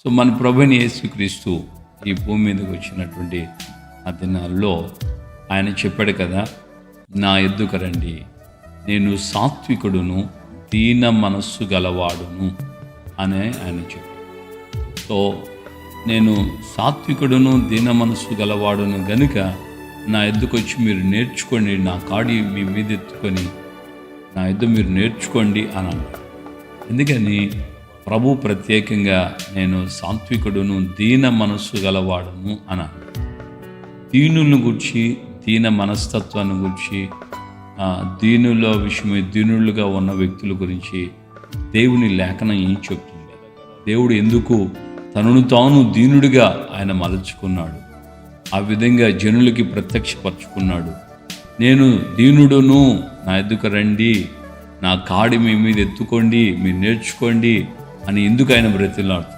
So మన ప్రభుని యేసుక్రీస్తు ఈ భూమి మీదకి వచ్చినటువంటి ఆ దినాల్లో ఆయన చెప్పాడు కదా, నా ఎద్దుకు రండి, నేను సాత్వికుడును దీన మనస్సు గలవాడును అని ఆయన చెప్పాడు. సో నేను సాత్వికుడును దీన మనస్సు గలవాడును గనుక నా ఎద్దుకు వచ్చి మీరు నేర్చుకోండి, నా కాడి మీ మీద ఎత్తుకొని నా ఎద్దు మీరు నేర్చుకోండి అని అన్నాడు. ఎందుకని ప్రభు ప్రత్యేకంగా నేను సాత్వికుడును దీన మనస్సు గలవాడును అన్నాడు. దీనులను గురించి, దీన మనస్తత్వాన్ని గురించి, దీనుల విషయమై దీనులుగా ఉన్న వ్యక్తుల గురించి దేవుని లేఖనం ఏం చెప్తుంది? దేవుడు ఎందుకు తనను తాను దీనుడిగా ఆయన మలచుకున్నాడు, ఆ విధంగా జనులకి ప్రత్యక్షపరచుకున్నాడు. నేను దీనుడును, నా ఎద్దుకు రండి, నా కాడి మీ మీద ఎత్తుకోండి, మీరు నేర్చుకోండి అని ఎందుకు ఆయన బ్రతిలాడుతున్నాడు?